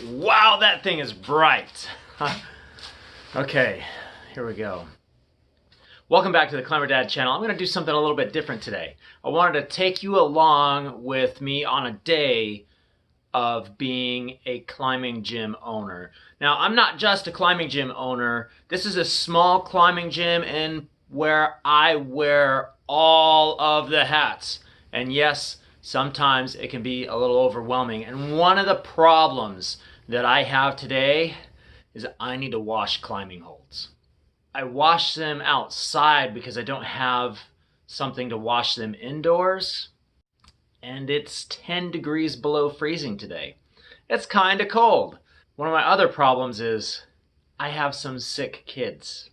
Wow, that thing is bright. Okay, here we go. Welcome back to the Climber Dad channel. I'm going to do something a little bit different today. I wanted to take you along with me on a day of being a climbing gym owner. Now, I'm not just a climbing gym owner. This is a small climbing gym and where I wear all of the hats. And yes, sometimes it can be a little overwhelming. And one of the problems that I have today is I need to wash climbing holds. I wash them outside because I don't have something to wash them indoors. And it's 10 degrees below freezing today. It's kind of cold. One of my other problems is I have some sick kids.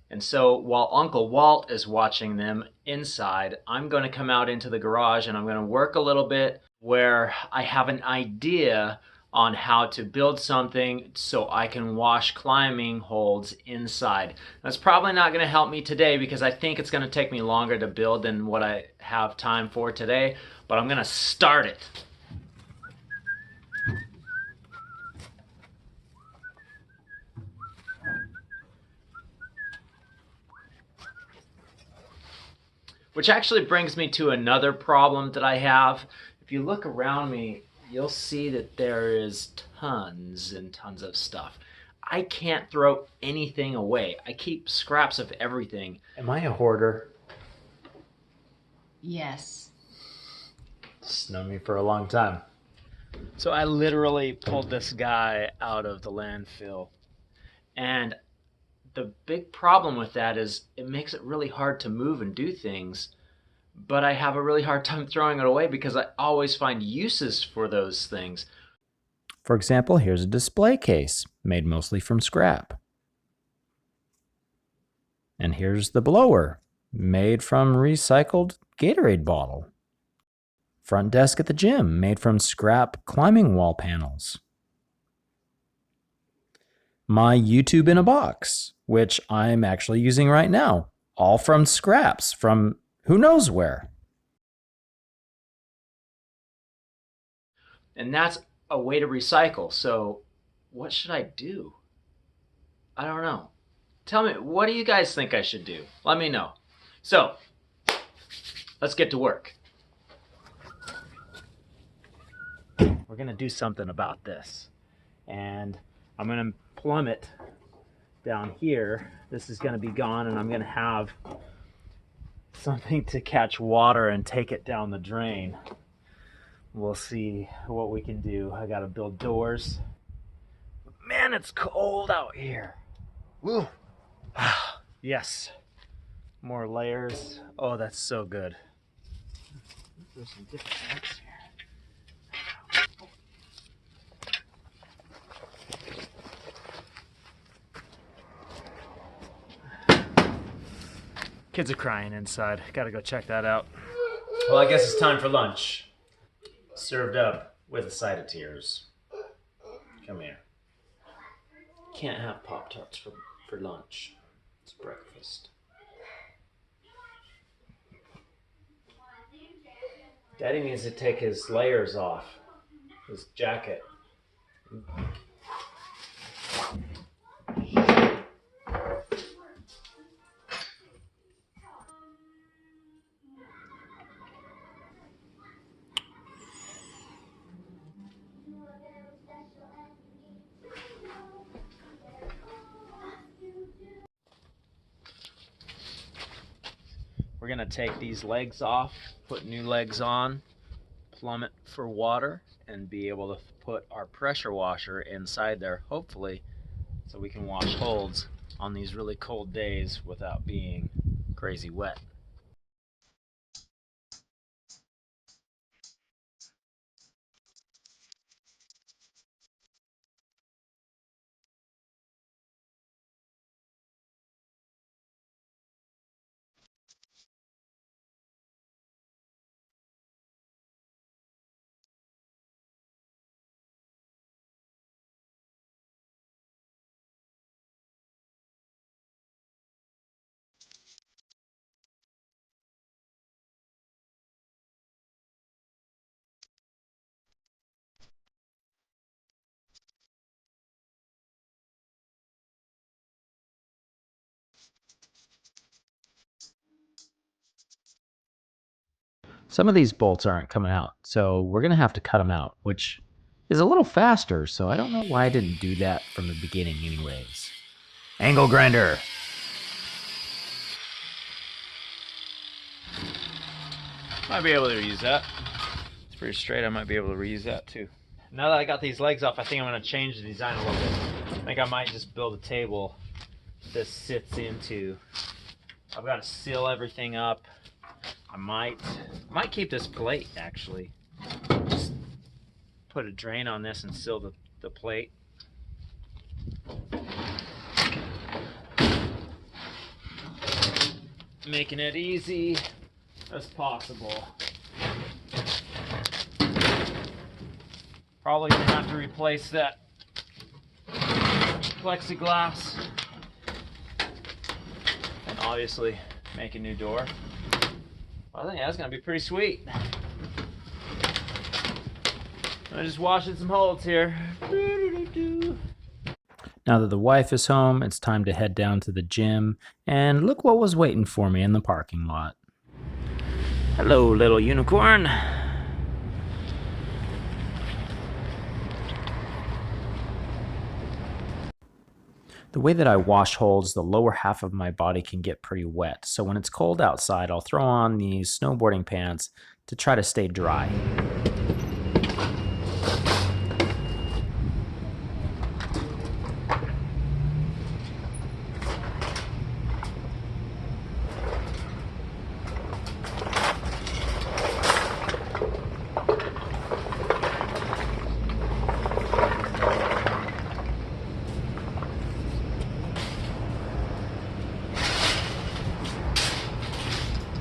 And so while Uncle Walt is watching them inside, I'm going to come out into the garage and I'm going to work a little bit where I have an idea on how to build something so I can wash climbing holds inside. That's probably not going to help me today because I think it's going to take me longer to build than what I have time for today, but I'm going to start it. Which actually brings me to another problem that I have. If you look around me, you'll see that there is tons and tons of stuff. I can't throw anything away. I keep scraps of everything. Am I a hoarder? Yes. It's known me for a long time. So I literally pulled this guy out of the landfill. And the big problem with that is it makes it really hard to move and do things. But I have a really hard time throwing it away because I always find uses for those things. For example, here's a display case made mostly from scrap. And here's the blower made from recycled Gatorade bottle. Front desk at the gym made from scrap climbing wall panels. My YouTube in a box, which I'm actually using right now, all from scraps from who knows where. And that's a way to recycle. So what should I do? I don't know. Tell me, what do you guys think I should do? Let me know. So let's get to work. We're going to do something about this. And I'm going to plumb it down here. This is going to be gone and I'm going to have something to catch water and take it down the drain. We'll see what we can do. I got to build doors. Man, it's cold out here. Woo. Yes. More layers. Oh, that's so good. There's some different types here. Kids are crying inside. Gotta go check that out. Well, I guess it's time for lunch. Served up with a side of tears. Come here. Can't have Pop-Tarts for lunch. It's breakfast. Daddy needs to take his layers off. His jacket. We're gonna take these legs off, put new legs on, plumb it for water, and be able to put our pressure washer inside there, hopefully, so we can wash holds on these really cold days without being crazy wet. Some of these bolts aren't coming out, so we're going to have to cut them out, which is a little faster, so I don't know why I didn't do that from the beginning anyways. Angle grinder. Might be able to reuse that. It's pretty straight. I might be able to reuse that too. Now that I got these legs off, I think I'm going to change the design a little bit. I think I might just build a table this sits into. I've got to seal everything up. I might keep this plate actually. Just put a drain on this and seal the plate. Making it easy as possible. Probably gonna have to replace that plexiglass and obviously make a new door. I think that's gonna be pretty sweet. I'm just washing some holes here. Now that the wife is home, it's time to head down to the gym, and look what was waiting for me in the parking lot. Hello, little unicorn. The way that I wash holds, the lower half of my body can get pretty wet, so when it's cold outside, I'll throw on these snowboarding pants to try to stay dry.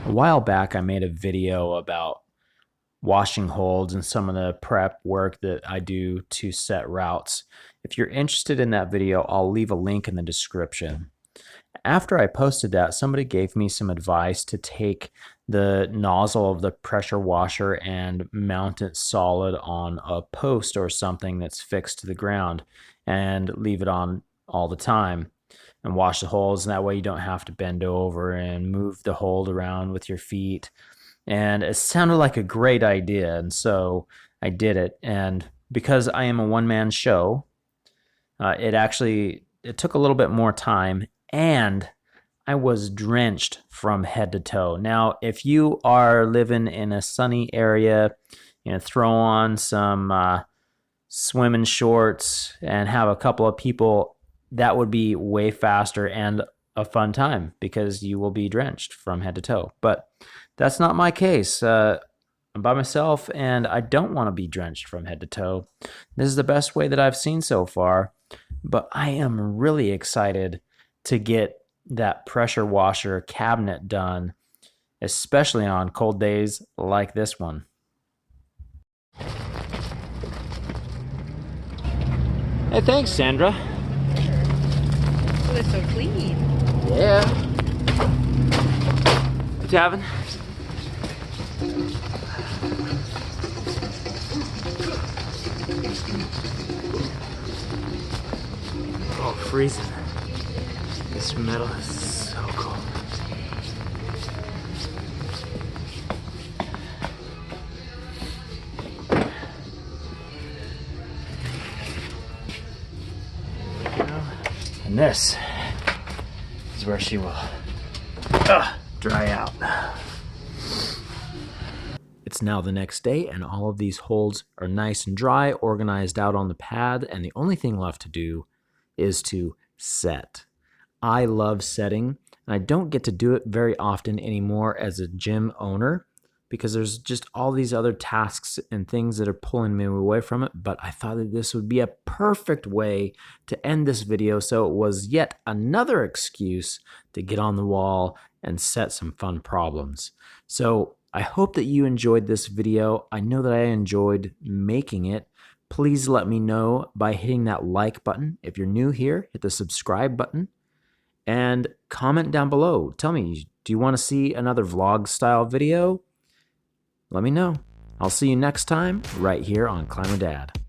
A while back, I made a video about washing holds and some of the prep work that I do to set routes. If you're interested in that video, I'll leave a link in the description. After I posted that, somebody gave me some advice to take the nozzle of the pressure washer and mount it solid on a post or something that's fixed to the ground and leave it on all the time and wash the holes, and that way you don't have to bend over and move the hold around with your feet. And it sounded like a great idea, and so I did it. And because I am a one-man show, it took a little bit more time, and I was drenched from head to toe. Now, if you are living in a sunny area, throw on some swimming shorts and have a couple of people, that would be way faster and a fun time because you will be drenched from head to toe. But that's not my case. I'm by myself and I don't want to be drenched from head to toe. This is the best way that I've seen so far, but I am really excited to get that pressure washer cabinet done, especially on cold days like this one. Hey, thanks, Sandra. Oh, it's so clean. Yeah. What you having? Oh, freezing. This metal is so cold. And this is where she will dry out. It's now the next day and all of these holds are nice and dry, organized out on the pad, and the only thing left to do is to set. I love setting, and I don't get to do it very often anymore as a gym owner because there's just all these other tasks and things that are pulling me away from it, but I thought that this would be a perfect way to end this video, so it was yet another excuse to get on the wall and set some fun problems. So I hope that you enjoyed this video. I know that I enjoyed making it. Please let me know by hitting that like button. If you're new here, hit the subscribe button and comment down below. Tell me, do you want to see another vlog style video? Let me know. I'll see you next time right here on Climber Dad.